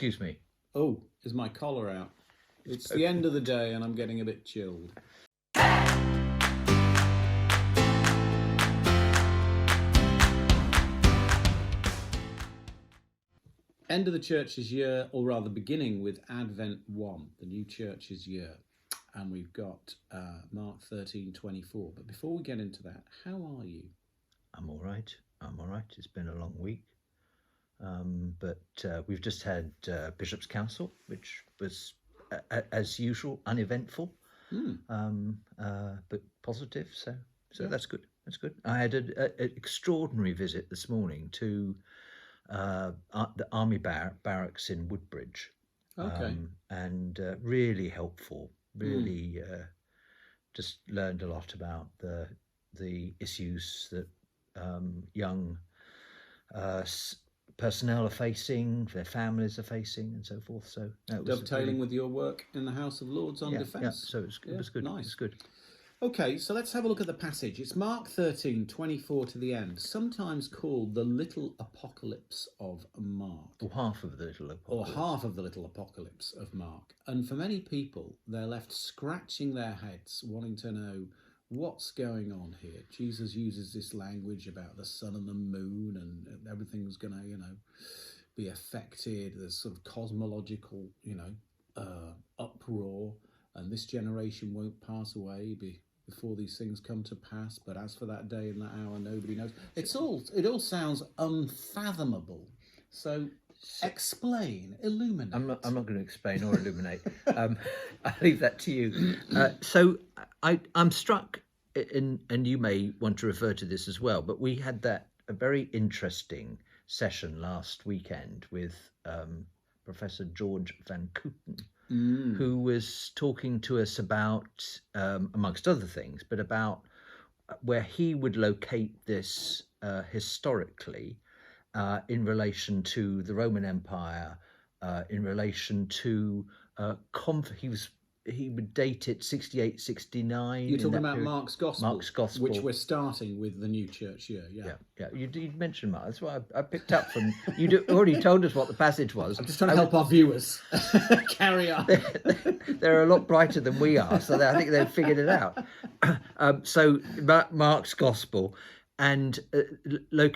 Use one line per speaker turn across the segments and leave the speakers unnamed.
Excuse me.
Oh, is my collar out? It's the end of the day and I'm getting a bit chilled. End of the church's year, or rather beginning with Advent 1, the new church's year. And we've got Mark 13:24. But before we get into that, how are you?
I'm all right. It's been a long week. But we've just had Bishop's Council, which was, as usual, uneventful, but positive. So yeah. That's good. That's good. I had an extraordinary visit this morning to the Army barracks in Woodbridge.
Okay.
And really helpful. Really just learned a lot about the issues that young personnel are facing, their families are facing, and so forth. So
dovetailing with your work in the House of Lords on defence.
Yeah, so it was good.
Nice.
It was good.
Okay, so let's have a look at the passage. It's Mark 13:24 to the end, sometimes called the Little Apocalypse of Mark.
Or half of the Little Apocalypse.
Or half of the Little Apocalypse of Mark. And for many people, they're left scratching their heads, wanting to know what's going on here. Jesus uses this language about the sun and the moon and everything's going to, be affected. There's sort of cosmological, uproar, and this generation won't pass away before these things come to pass. But as for that day and that hour, nobody knows. It all sounds unfathomable. So explain, illuminate.
I'm not going to explain or illuminate. I'll leave that to you. So I'm struck, and you may want to refer to this as well, but we had a very interesting session last weekend with Professor George Van Kooten, who was talking to us about, amongst other things, but about where he would locate this historically in relation to the Roman Empire, in relation to he would date it 68, 69.
You're talking about
period.
Mark's Gospel.
Mark's Gospel,
which we're starting with the new church year.
Yeah. You mentioned Mark. That's what I picked up from you. Already told us what the passage was.
I'm just trying to help our viewers. Carry on.
They're a lot brighter than we are, so I think they've figured it out. So Mark's Gospel, and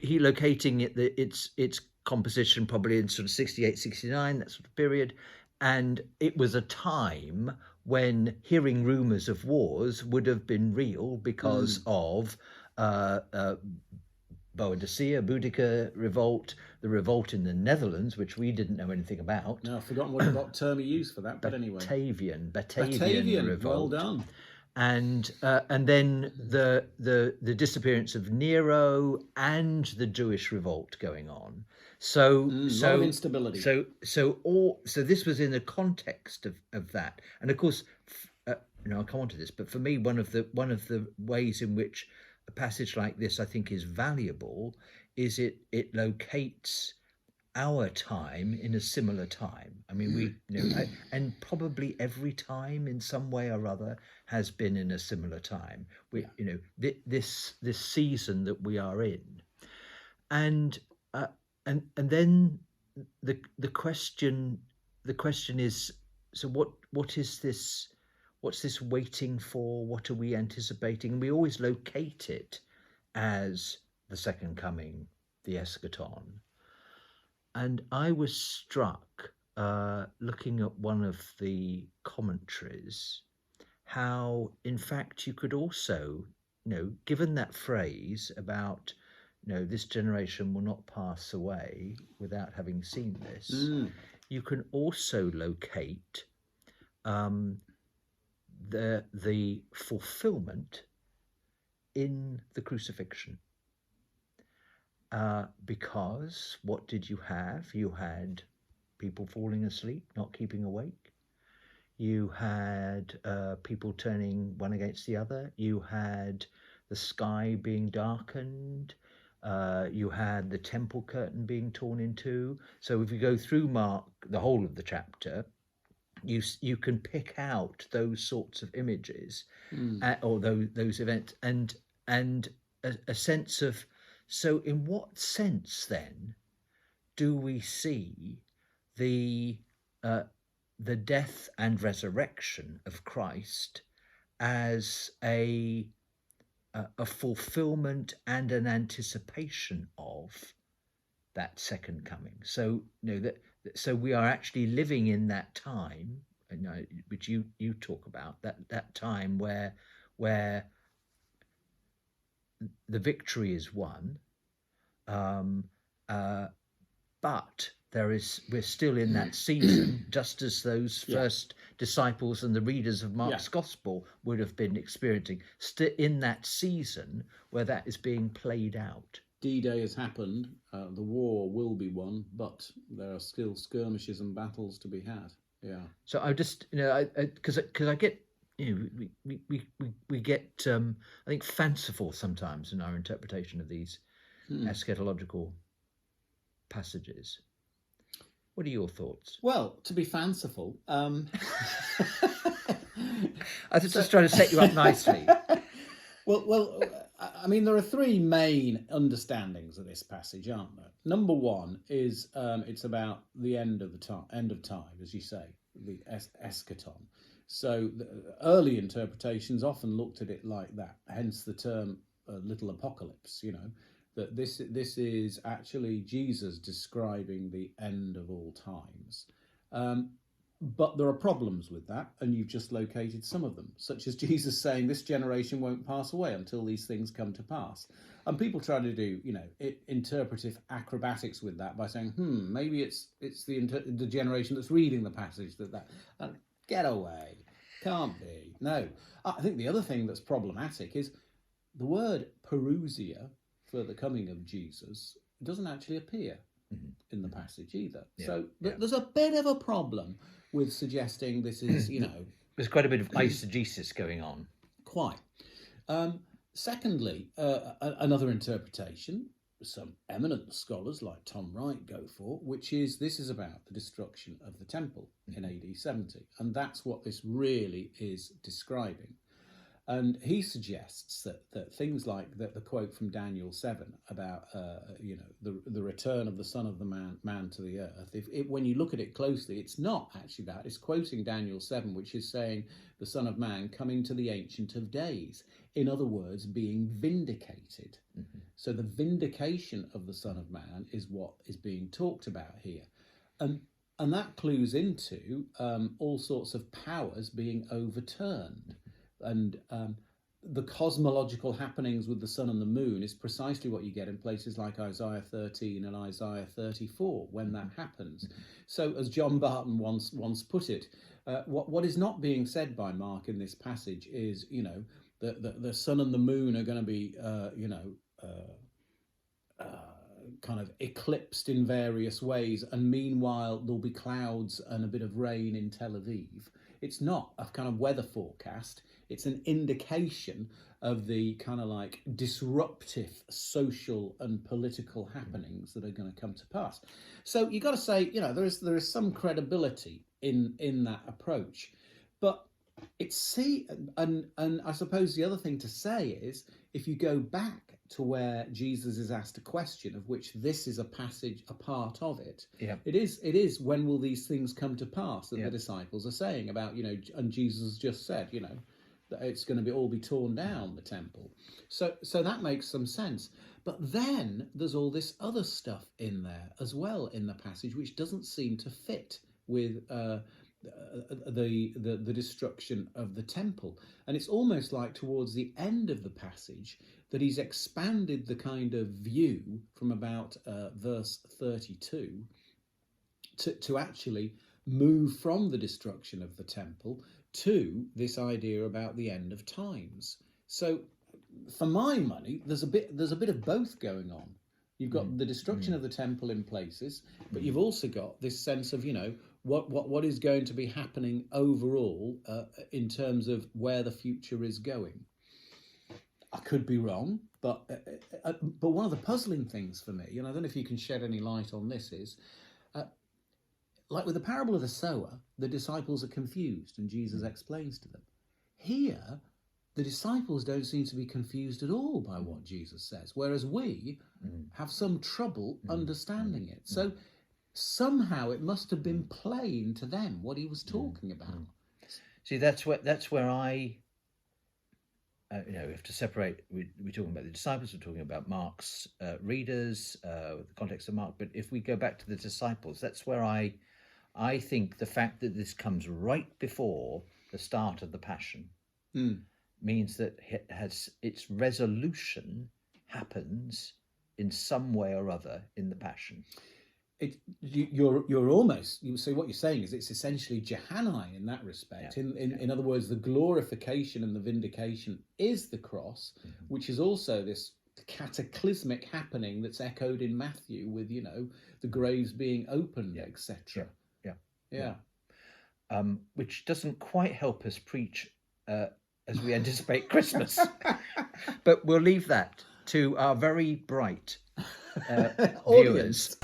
he locating its composition probably in sort of 68, 69, that sort of period. And it was a time when hearing rumours of wars would have been real because of Boadicea revolt, the revolt in the Netherlands, which we didn't know anything about.
No, I've forgotten what term he used for that, but anyway.
Batavian revolt.
Well done.
And then the disappearance of Nero and the Jewish revolt going on. So
lot of instability.
So this was in the context of that, and of course, I'll come on to this. But for me, one of the ways in which a passage like this I think is valuable is it locates our time in a similar time. I mean, and probably every time in some way or other has been in a similar time. This season that we are in, and then the question is, so what is this? What's this waiting for? What are we anticipating? And we always locate it as the second coming, the eschaton. And I was struck looking at one of the commentaries, how in fact you could also, given that phrase about, this generation will not pass away without having seen this, you can also locate the fulfillment in the crucifixion. Because what did you have? You had people falling asleep, not keeping awake. You had people turning one against the other. You had the sky being darkened. You had the temple curtain being torn in two. So if you go through Mark, the whole of the chapter, you can pick out those sorts of images or those events and a sense of, so in what sense then do we see the uh, the death and resurrection of Christ as a fulfillment and an anticipation of that second coming. So so we are actually living in that time, which you talk about, that time where the victory is won, um, but we're still in that season, just as those first disciples and the readers of Mark's gospel would have been experiencing, still in that season where that is being played out.
D-Day has happened, the war will be won, but there are still skirmishes and battles to be had. Yeah.
So I just, because I get, we get, I think, fanciful sometimes in our interpretation of these eschatological passages. What are your thoughts?
Well, to be fanciful,
I was just trying to set you up nicely.
Well, I mean, there are three main understandings of this passage, aren't there? Number one is it's about the end of time, as you say, the eschaton. So the early interpretations often looked at it like that, hence the term little apocalypse, that this is actually Jesus describing the end of all times. But there are problems with that, and you've just located some of them, such as Jesus saying this generation won't pass away until these things come to pass. And people try to do, interpretive acrobatics with that by saying, maybe it's the generation that's reading the passage that get away, can't be. No, I think the other thing that's problematic is the word parousia for the coming of Jesus doesn't actually appear in the passage either. Yeah, so there's a bit of a problem with suggesting this is,
There's quite a bit of eisegesis going on.
Quite. Secondly, another interpretation some eminent scholars like Tom Wright go for, which is this is about the destruction of the temple in AD 70. And that's what this really is describing. And he suggests that things like the quote from Daniel 7 about the return of the Son of the man to the earth. When you look at it closely, it's not actually that. It's quoting Daniel 7, which is saying the Son of Man coming to the Ancient of Days. In other words, being vindicated. Mm-hmm. So the vindication of the Son of Man is what is being talked about here, and that clues into all sorts of powers being overturned. And the cosmological happenings with the sun and the moon is precisely what you get in places like Isaiah 13 and Isaiah 34 when that happens. So as John Barton once put it, what is not being said by Mark in this passage is, the sun and the moon are going to be, kind of eclipsed in various ways, and meanwhile there'll be clouds and a bit of rain in Tel Aviv. It's not a kind of weather forecast. It's an indication of the kind of like disruptive social and political happenings that are going to come to pass. So you got to say, there is some credibility in that approach, but and I suppose the other thing to say is if you go back to where Jesus is asked a question, of which this is a passage, a part of it. Yeah. It is when will these things come to pass that the disciples are saying about, and Jesus just said, that it's going to all be torn down, the temple. So that makes some sense. But then there's all this other stuff in there as well in the passage, which doesn't seem to fit with the destruction of the temple. And it's almost like towards the end of the passage that he's expanded the kind of view from about verse 32 to actually move from the destruction of the temple to this idea about the end of times. So for my money, there's a bit of both going on. You've got the destruction of the temple in places, but you've also got this sense of, what is going to be happening overall in terms of where the future is going. I could be wrong, but one of the puzzling things for me, and I don't know if you can shed any light on this, is like with the parable of the sower, the disciples are confused and Jesus explains to them. Here, the disciples don't seem to be confused at all by what Jesus says, whereas we have some trouble understanding it. So somehow it must have been plain to them what he was talking about.
See, that's where I, we have to separate. We're talking about the disciples. We're talking about Mark's readers, the context of Mark. But if we go back to the disciples, that's where I think the fact that this comes right before the start of the Passion means that it has its resolution happens in some way or other in the Passion.
You're almost, you say what you're saying is it's essentially Johannine in that respect.
Yeah.
In other words, the glorification and the vindication is the cross, which is also this cataclysmic happening that's echoed in Matthew with, the graves being opened, etc. Yeah.
Which doesn't quite help us preach as we anticipate Christmas. But we'll leave that to our very bright viewers.